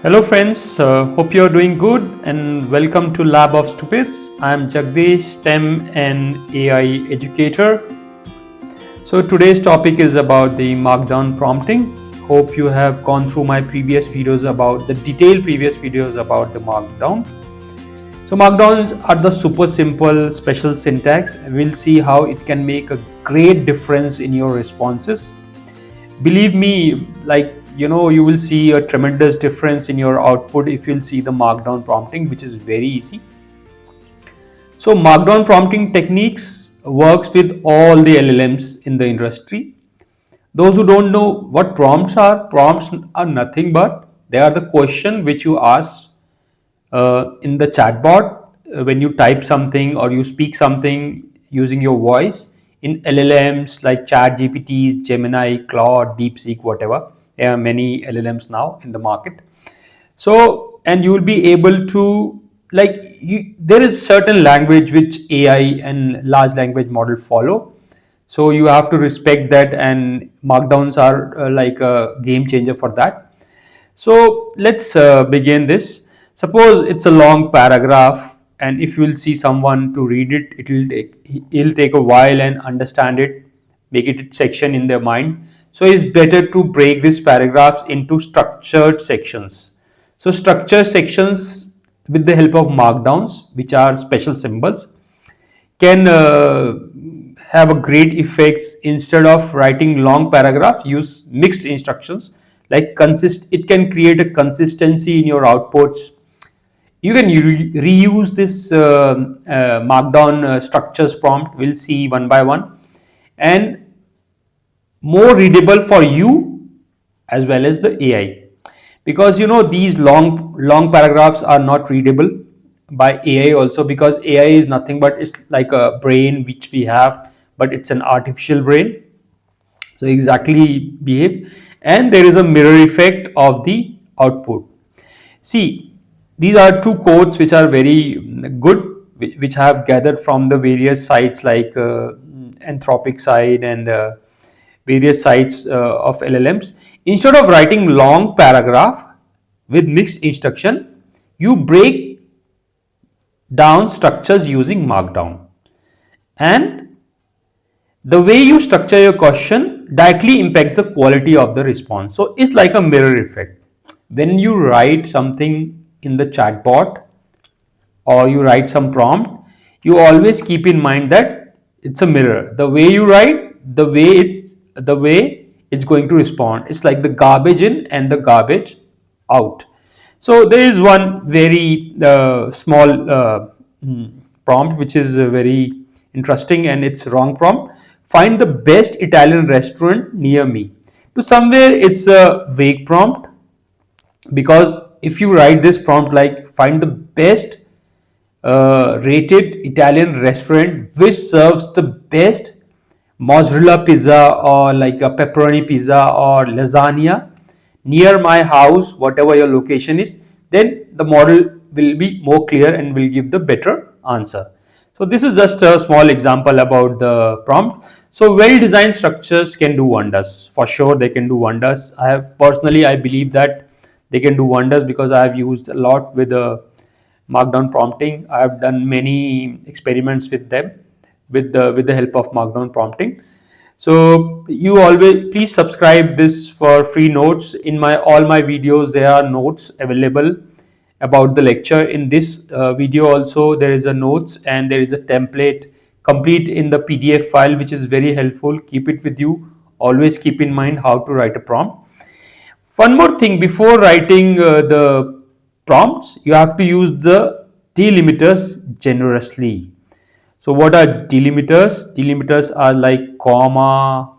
Hello friends, hope you're doing good and welcome to Lab of Stupids. I'm Jagdish, STEM and AI educator. So today's topic is about the Markdown prompting. Hope you have gone through my previous videos about the detailed previous videos about the Markdown. So Markdowns are the super simple special syntax. We'll see how it can make a great difference in your responses. Believe me, you will see a tremendous difference in your output if you'll see the Markdown prompting, which is very easy. So Markdown prompting techniques works with all the LLMs in the industry. Those who don't know what prompts are nothing but they are the question which you ask in the chatbot when you type something or you speak something using your voice in LLMs like ChatGPT, Gemini, Claude, DeepSeek, whatever. There are many LLMs now in the market. So, and you will be able to there is certain language which AI and large language model follow. So you have to respect that, and markdowns are like a game changer for that. So let's begin this. Suppose it's a long paragraph, and if you will see someone to read it, it'll take a while and understand it, make it section in their mind. So it's better to break these paragraphs into structured sections. So structured sections with the help of markdowns, which are special symbols, can have a great effects. Instead of writing long paragraph, use mixed instructions like it can create a consistency in your outputs. You can reuse this markdown structures prompt. We'll see one by one, and more readable for you as well as the AI, because these long paragraphs are not readable by AI also, because AI is nothing but it's like a brain which we have, but it's an artificial brain. So exactly behave, and there is a mirror effect of the output. See, these are two quotes which are very good, which I have gathered from the various sites like Anthropic site and various sites of LLMs. Instead of writing long paragraph with mixed instruction, you break down structures using Markdown, and the way you structure your question directly impacts the quality of the response. So it's like a mirror effect. When you write something in the chatbot or you write some prompt, you always keep in mind that it's a mirror. The way you write, the way it's going to respond. It's like the garbage in and the garbage out. So there is one very small prompt which is very interesting, and it's wrong prompt. Find the best Italian restaurant near me. To somewhere it's a vague prompt, because if you write this prompt like find the best rated Italian restaurant which serves the best mozzarella pizza or like a pepperoni pizza or lasagna near my house, whatever your location is, then the model will be more clear and will give the better answer. So this is just a small example about the prompt. So well designed structures can do wonders. For sure they can do wonders. I believe that they can do wonders because I have used a lot with the Markdown prompting. I have done many experiments with them with the help of Markdown prompting. So you always please subscribe this for free notes. In all my videos there are notes available about the lecture. In this video also there is a notes and there is a template complete in the PDF file, which is very helpful. Keep it with you. Always keep in mind how to write a prompt. One more thing, before writing the prompts, you have to use the delimiters generously. So what are delimiters? Delimiters are like comma,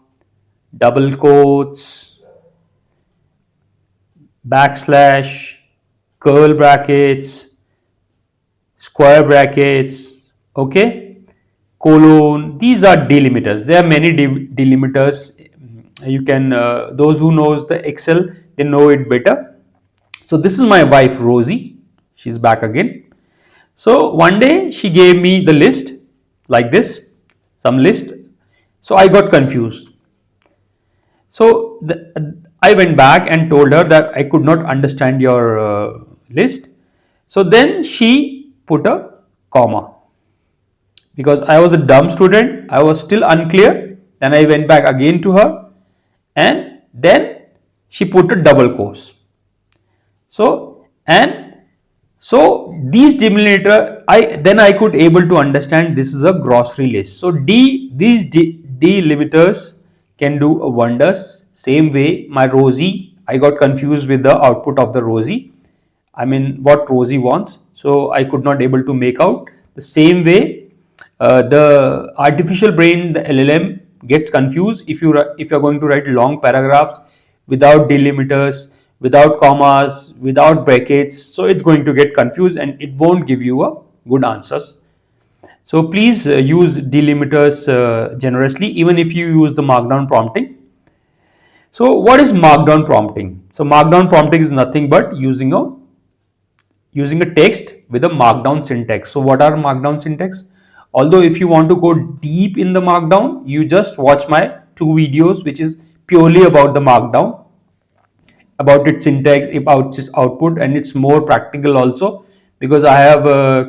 double quotes, backslash, curl brackets, square brackets, okay, colon. These are delimiters. There are many delimiters. You can those who knows the Excel, they know it better. So this is my wife Rosie. She's back again. So one day she gave me the list like this, some list. So I got confused. So I went back and told her that I could not understand your list. So then she put a comma. Because I was a dumb student, I was still unclear. Then I went back again to her, and then she put a double quotes. So these delimiter, I could able to understand this is a grocery list. So these delimiters can do wonders. Same way, my Rosie, I got confused with the output of the Rosie. I mean, what Rosie wants. So I could not able to make out. The same way, the artificial brain, the LLM, gets confused if you're going to write long paragraphs without delimiters, without commas, without brackets. So it's going to get confused and it won't give you a good answers. So please use delimiters generously, even if you use the Markdown prompting. So what is Markdown prompting? So Markdown prompting is nothing but using a text with a Markdown syntax. So what are Markdown syntax? Although if you want to go deep in the Markdown, you just watch my 2 videos, which is purely about the Markdown, about its syntax, about its output, and it's more practical also because I have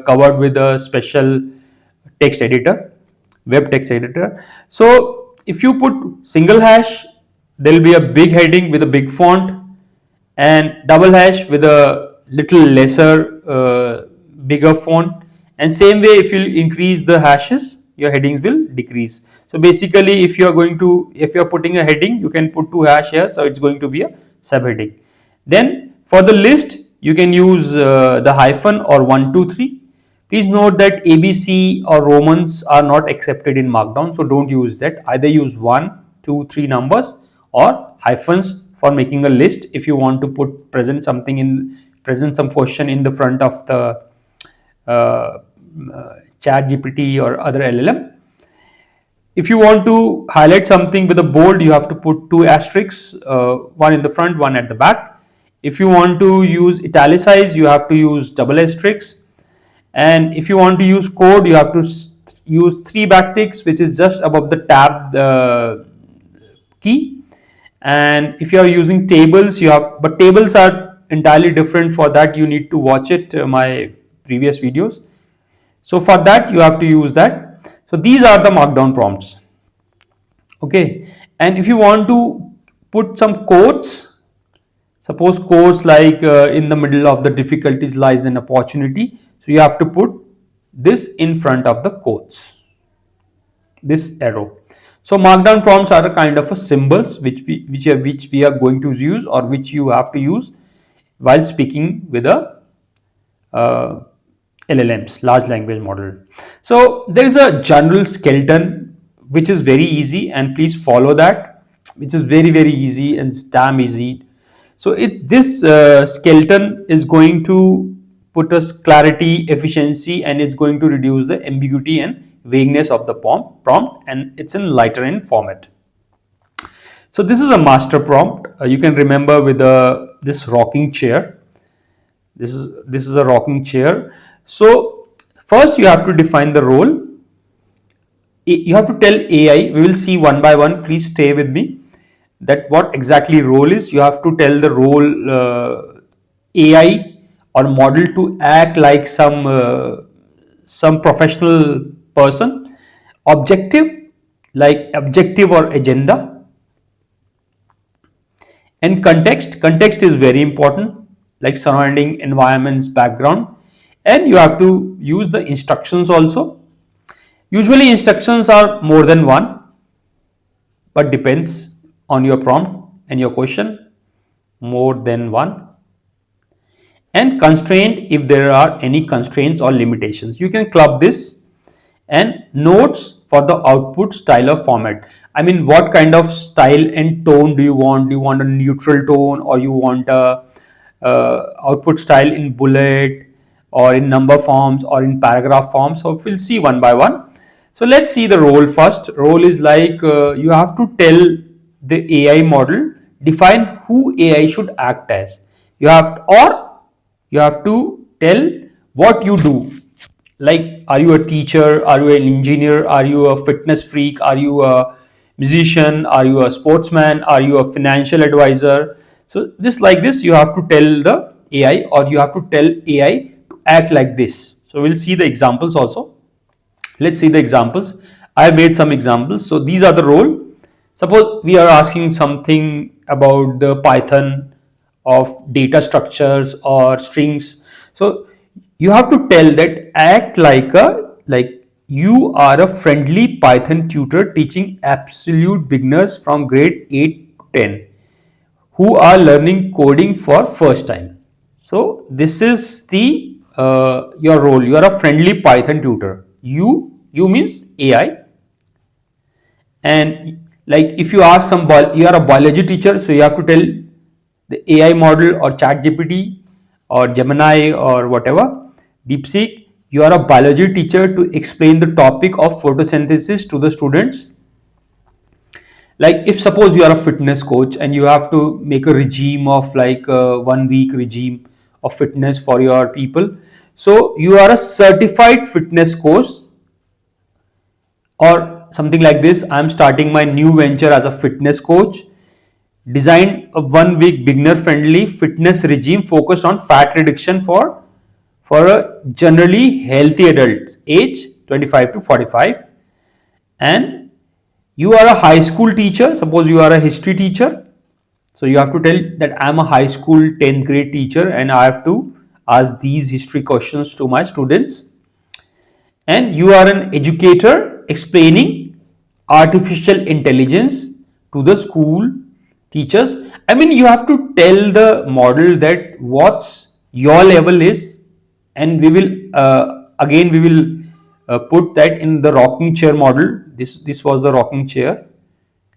covered with a special text editor, web text editor. So if you put single hash, there will be a big heading with a big font, and double hash with a little lesser bigger font, and same way if you increase the hashes, your headings will decrease. So basically, if you are putting a heading, you can put 2 hash here, so it's going to be a subheading. Then for the list, you can use the hyphen or 1 2 3. Please note that ABC or Romans are not accepted in Markdown, so don't use that. Either use 1 2 3 numbers or hyphens for making a list if you want to present some question in the front of the ChatGPT or other LLM. If you want to highlight something with a bold, you have to put 2 asterisks, one in the front, one at the back. If you want to use italicize, you have to use double asterisks. And if you want to use code, you have to use 3 backticks, which is just above the tab key. And if you are using tables, but tables are entirely different. For that, you need to watch my previous videos. So for that, you have to use that. So these are the Markdown prompts. Okay, and if you want to put some quotes, suppose quotes like in the middle of the difficulties lies an opportunity. So you have to put this in front of the quotes, this arrow. So Markdown prompts are a kind of a symbols which we are going to use, or which you have to use while speaking with a LLMs, large language model. So there is a general skeleton which is very easy, and please follow that, which is very easy and damn easy. So this skeleton is going to put us clarity, efficiency, and it's going to reduce the ambiguity and vagueness of the prompt, and it's in lighter in format. So this is a master prompt. You can remember with this rocking chair. This is a rocking chair. So first you have to define the role. You have to tell AI, we will see one by one, please stay with me, that what exactly role is. You have to tell the role AI or model to act like some professional person. Objective, like objective or agenda. And context is very important, like surrounding environments, background. And you have to use the instructions also. Usually instructions are more than one, but depends on your prompt and your question, more than one. And constraint, if there are any constraints or limitations, you can club this. And notes for the output style or format. I mean, what kind of style and tone do you want? Do you want a neutral tone, or you want a output style in bullet, or in number forms, or in paragraph forms? So we'll see one by one. So let's see the role first. Role is like you have to tell the AI model, define who AI should act as. You have to tell what you do. Like, are you a teacher? Are you an engineer? Are you a fitness freak? Are you a musician? Are you a sportsman? Are you a financial advisor? So this, like this, you have to tell the AI, or you have to tell AI to act like this. So we'll see the examples also. Let's see the examples. I made some examples. So these are the role. Suppose we are asking something about the Python of data structures or strings. So you have to tell that act like you are a friendly Python tutor teaching absolute beginners from grade 8 to 10 who are learning coding for first time. So this is the your role. You are a friendly Python tutor. You means AI. And like if you ask you are a biology teacher, so you have to tell the AI model or ChatGPT or Gemini or whatever, DeepSeek, you are a biology teacher to explain the topic of photosynthesis to the students. Like if suppose you are a fitness coach and you have to make a regime of like a 1 week regime of fitness for your people, so you are a certified fitness coach, or something like this. I'm starting my new venture as a fitness coach, designed a 1 week beginner friendly fitness regime focused on fat reduction for a generally healthy adults age 25 to 45. And you are a high school teacher, suppose you are a history teacher, so you have to tell that I'm a high school 10th grade teacher and I have to ask these history questions to my students. And you are an educator explaining artificial intelligence to the school teachers. I mean, you have to tell the model that what's your level is, and we will again we will put that in the rocking chair model. This was the rocking chair.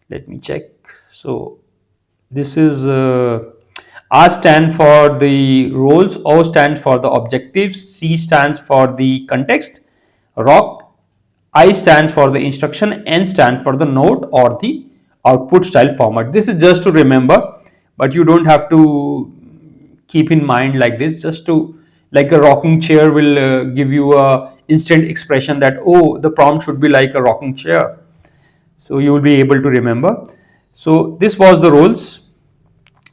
Let me check. So this is R stand for the roles, O stands for the objectives, C stands for the context, rock, I stands for the instruction, N stands for the note or the output style format. This is just to remember, but you don't have to keep in mind like this. Just to, like a rocking chair will give you a instant expression that, oh, the prompt should be like a rocking chair. So you will be able to remember. So this was the roles.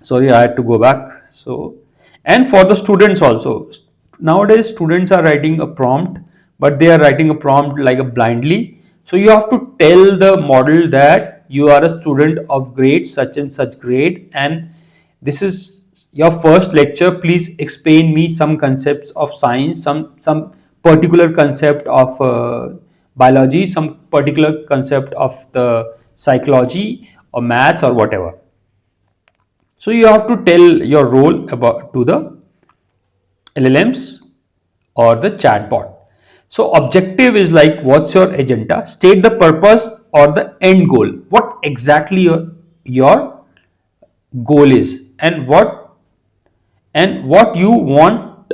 Sorry, I had to go back. So, and for the students also, nowadays students are writing a prompt, but they are writing a prompt like a blindly. So you have to tell the model that you are a student of grade such and such grade, and this is your first lecture. Please explain me some concepts of science, some particular concept of biology, some particular concept of the psychology or maths or whatever. So you have to tell your role about to the LLMs or the chatbot. So objective is like what's your agenda, state the purpose or the end goal, what exactly your goal is, and what you want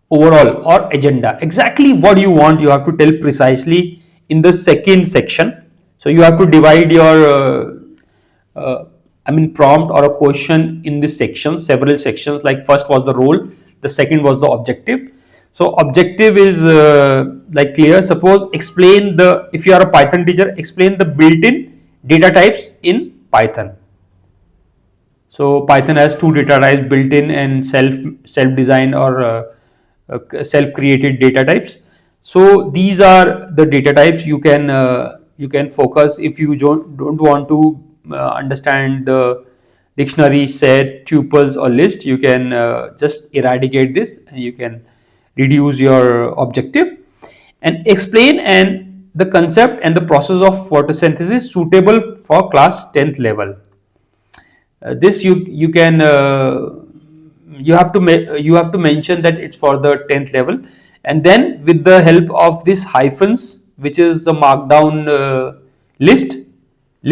overall or agenda. Exactly what you want, you have to tell precisely in the second section. So you have to divide your prompt or a question in this section, several sections. Like first was the role, the second was the objective. So objective is like clear. Suppose explain the, if you are a Python teacher, explain the built-in data types in Python. So Python has two data types, built-in and self-designed or self-created data types. So these are the data types you can focus. If you don't want to understand the dictionary, set, tuples or list, you can just eradicate this and you can reduce your objective. And explain and the concept and the process of photosynthesis suitable for class 10th level. This you can you have to mention that it's for the 10th level, and then with the help of this hyphens, which is the markdown list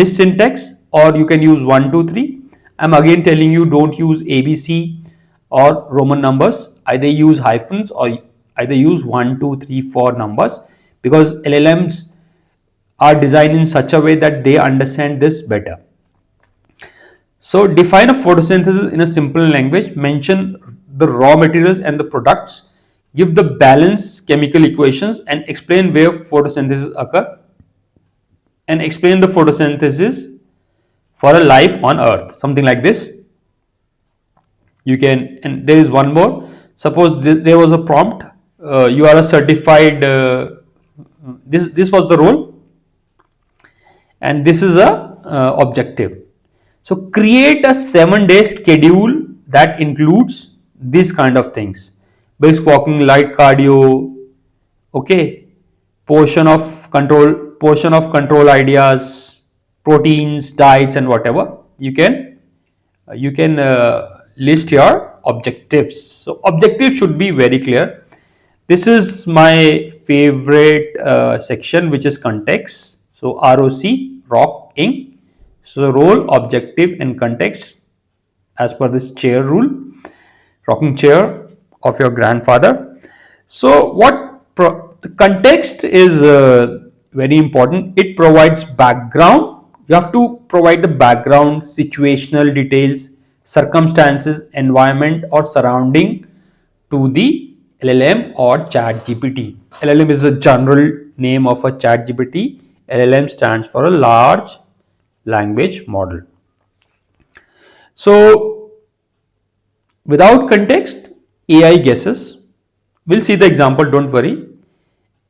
syntax, or you can use 1 2 3. I'm again telling you, don't use ABC or Roman numbers, either use hyphens or either use 1 2 3 4 numbers, because LLMs are designed in such a way that they understand this better. So define a photosynthesis in a simple language, mention the raw materials and the products, give the balanced chemical equations and explain where photosynthesis occur, and explain the photosynthesis for a life on Earth. Something like this. You can, and there is one more. Suppose there was a prompt. You are a certified. This was the role, and this is a objective. So create a 7-day schedule that includes these kind of things: brisk walking, light cardio, okay, portion of control ideas, proteins, diets, and whatever. You can list your objectives. So objective should be very clear. This is my favorite section, which is context. So rocking. So role, objective, and context as per this chair rule, rocking chair of your grandfather. So the context is very important. It provides background. You have to provide the background, situational details, circumstances, environment, or surrounding to the LLM or ChatGPT. LLM is a general name of a ChatGPT. LLM stands for a large language model. So without context, AI guesses. We'll see the example, don't worry.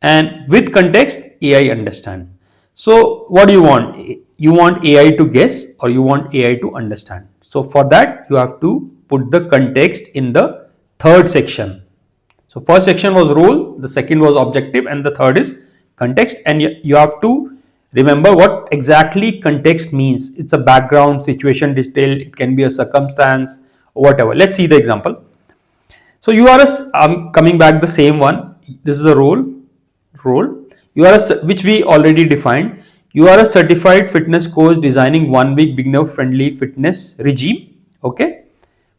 And with context, AI understand. So what do you want? You want AI to guess or you want AI to understand? So for that, you have to put the context in the third section. So first section was role, the second was objective, and the third is context. And you have to remember what exactly context means. It's a background, situation, detail. It can be a circumstance, whatever. Let's see the example. So you are coming back the same one. This is a role. You are which we already defined. You are a certified fitness coach designing 1 week beginner friendly fitness regime. Okay.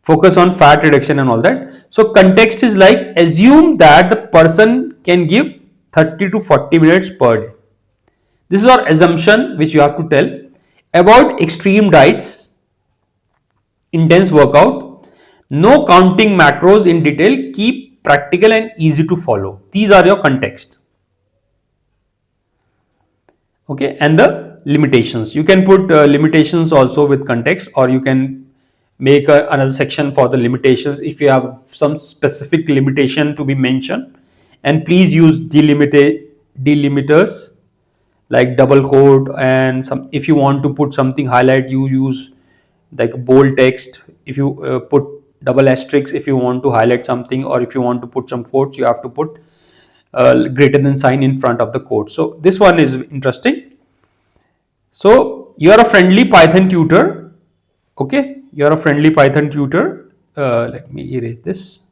Focus on fat reduction and all that. So context is like, assume that the person can give 30 to 40 minutes per day. This is our assumption which you have to tell. Avoid extreme diets, intense workout, no counting macros in detail, keep practical and easy to follow. These are your context. Okay, and the limitations. You can put limitations also with context, or you can make another section for the limitations if you have some specific limitation to be mentioned. And please use delimiters like double quote, and some. If you want to put something highlight, you use like bold text. If you put double asterisk if you want to highlight something, or if you want to put some quotes, you have to put greater than sign in front of the quote. So this one is interesting. So you are a friendly Python tutor. Okay, you are a friendly Python tutor. Let me erase this.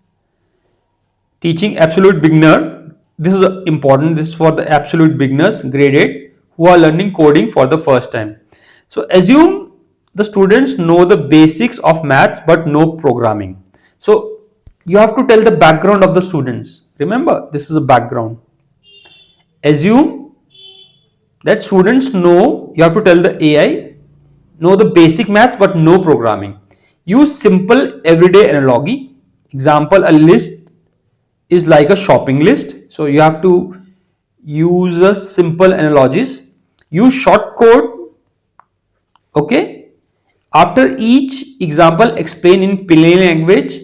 Teaching absolute beginner. This is important. This is for the absolute beginners, grade 8, who are learning coding for the first time. So assume the students know the basics of maths but no programming. So you have to tell the background of the students. Remember, this is a background. Assume that students know, you have to tell the AI, know the basic maths but no programming. Use simple everyday analogy. Example, a list is like a shopping list. So you have to use a simple analogies. Use short code. Okay. After each example, explain in plain language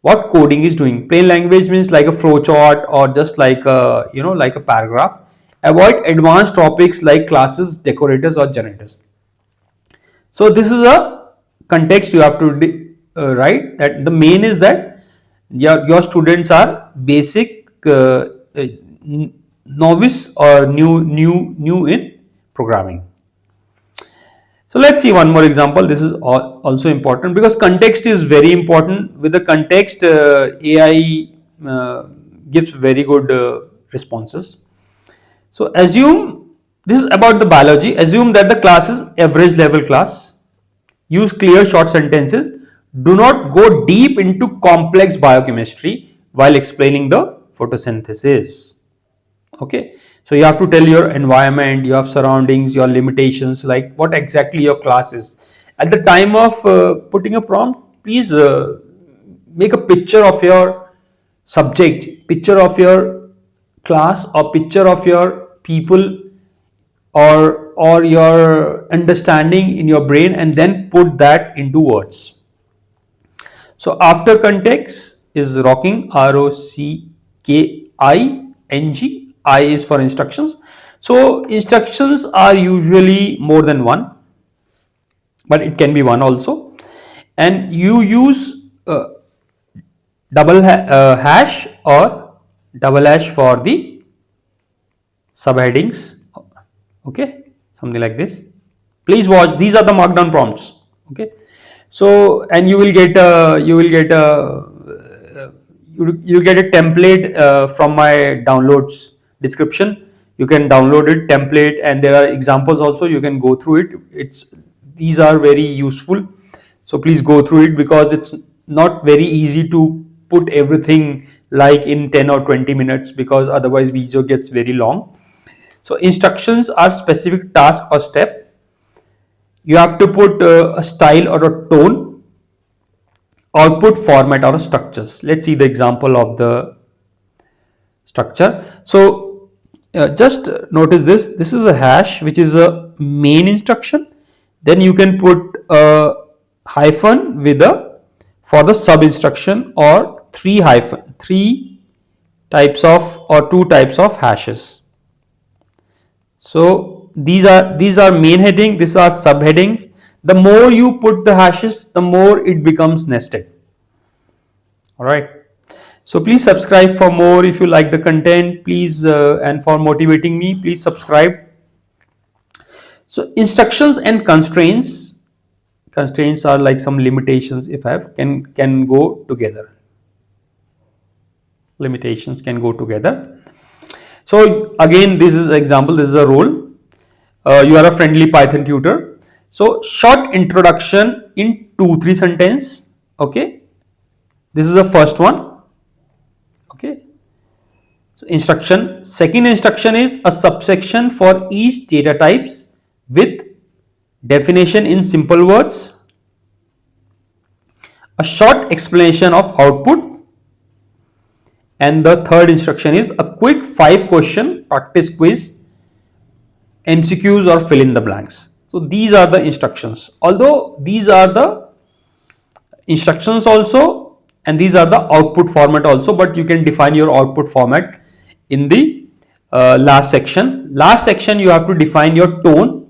what coding is doing. Plain language means like a flow chart or just like a, like a paragraph. Avoid advanced topics like classes, decorators, or generators. So this is a context you have to write. That the main is that your students are basic, novice, or new in programming. So let's see one more example. This is also important because context is very important. With the context, AI gives very good responses. So assume, this is about the biology. Assume that the class is average level class. Use clear short sentences. Do not go deep into complex biochemistry while explaining the photosynthesis. Okay. So you have to tell your environment, your surroundings, your limitations, like what exactly your class is. At the time of putting a prompt, please make a picture of your subject, picture of your class, or picture of your people or your understanding in your brain, and then put that into words. So after context is rocking, ROCKING. I is for instructions. So instructions are usually more than one, but it can be one also. And you use hash or double hash for the subheadings. Okay, something like this. Please watch. These are the markdown prompts. Okay, so and you get a template from my downloads description. You can download it template, and there are examples also. You can go through it. These are very useful. So please go through it, because it's not very easy to put everything like in 10 or 20 minutes, because otherwise video gets very long. So instructions are specific task or step. You have to put a style or a tone, output format or structures. Let's see the example of the structure. So just notice this. This is a hash, which is a main instruction. Then you can put a hyphen with a for the sub instruction, or three types of or two types of hashes. So these are main heading, these are subheading. The more you put the hashes, the more it becomes nested. All right. So please subscribe for more. If you like the content, please, and for motivating me, please subscribe. So instructions and constraints. Constraints are like some limitations. If I have can go together. Limitations can go together. So again, this is example. This is a role. You are a friendly Python tutor. So short introduction in 2-3 sentence. Okay. This is the first one. Okay. So instruction. Second instruction is a subsection for each data types with definition in simple words. A short explanation of output. And the third instruction is a quick 5-question practice quiz, MCQs or fill in the blanks. So these are the instructions. Although these are the instructions also, and these are the output format also, but you can define your output format in the last section. Last section you have to define your tone.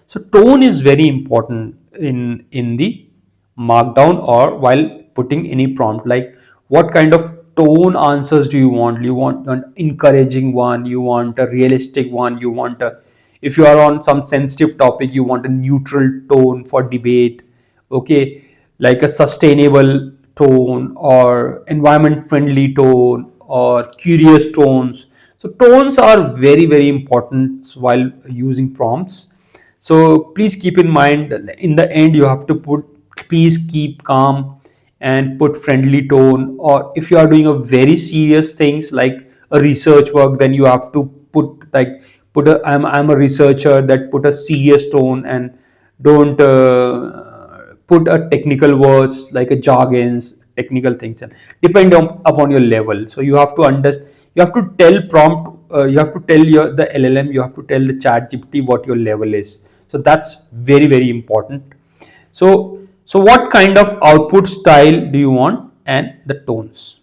So tone is very important in the markdown or while putting any prompt. Like what kind of tone answers do you want? You want an encouraging one, you want a realistic one, you want a, if you are on some sensitive topic, you want a neutral tone for debate. Okay, like a sustainable tone or environment friendly tone or curious tones. So tones are very, very important while using prompts. So please keep in mind, in the end you have to put please keep calm and put friendly tone. Or if you are doing a very serious things like a research work, then you have to put a I'm a researcher, that put a serious tone, and don't put a technical words like a jargons, technical things, and depend upon your level. So you have to understand, you have to tell prompt, you have to tell the LLM, you have to tell the ChatGPT what your level is. So that's very, very important. So what kind of output style do you want, and the tones.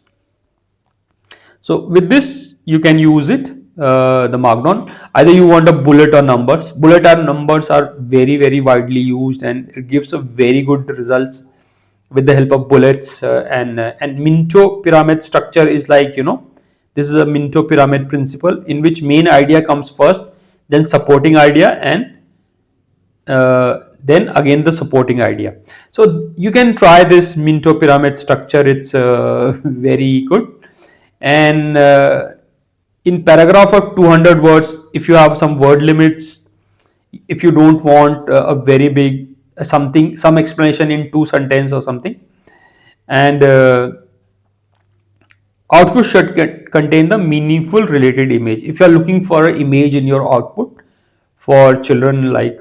So with this you can use it, the markdown. Either you want a bullet or numbers. Bullet or numbers are very, very widely used, and it gives a very good results with the help of bullets. And Minto pyramid structure is like, this is a Minto pyramid principle, in which main idea comes first, then supporting idea, and then again the supporting idea. So you can try this Minto pyramid structure. It's very good. And in paragraph of 200 words, if you have some word limits, if you don't want a very big some explanation in 2 sentences or something, and output should contain the meaningful related image. If you are looking for an image in your output for children, like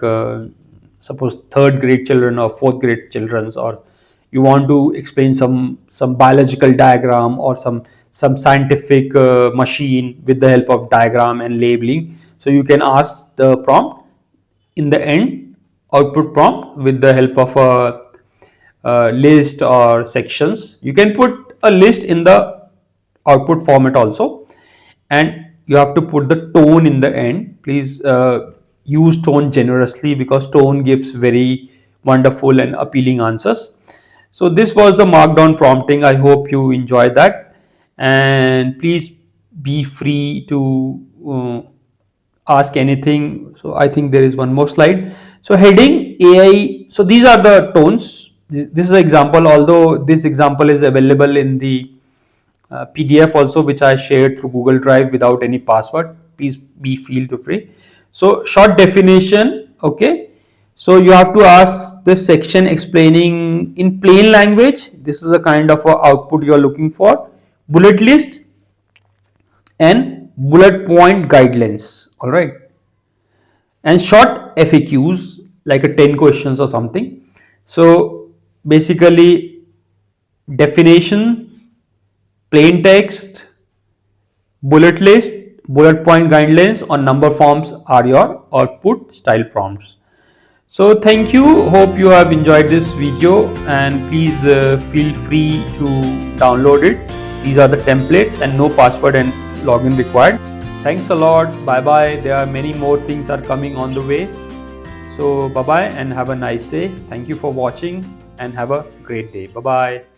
suppose 3rd grade children or 4th grade children, or you want to explain some biological diagram or some scientific machine with the help of diagram and labeling, So you can ask the prompt in the end output prompt with the help of a list or sections. You can put a list in the output format also, and you have to put the tone in the end. Please use tone generously, because tone gives very wonderful and appealing answers. So this was the Markdown prompting. I hope you enjoyed that, and please be free to ask anything. So I think there is one more slide. So heading AI. So these are the tones. This is an example, although this example is available in the PDF also, which I shared through Google Drive without any password. Please be feel to free. So short definition. Okay. So you have to ask this section explaining in plain language. This is a kind of a output you are looking for. Bullet list and bullet point guidelines. All right. And short FAQs like a 10 questions or something. So basically definition, plain text, bullet list, bullet point guidelines or number forms are your output style prompts. So thank you. Hope you have enjoyed this video, and please feel free to download it. These are the templates and no password and login required. Thanks a lot. Bye bye. There are many more things are coming on the way. So bye bye and have a nice day. Thank you for watching and have a great day. Bye bye.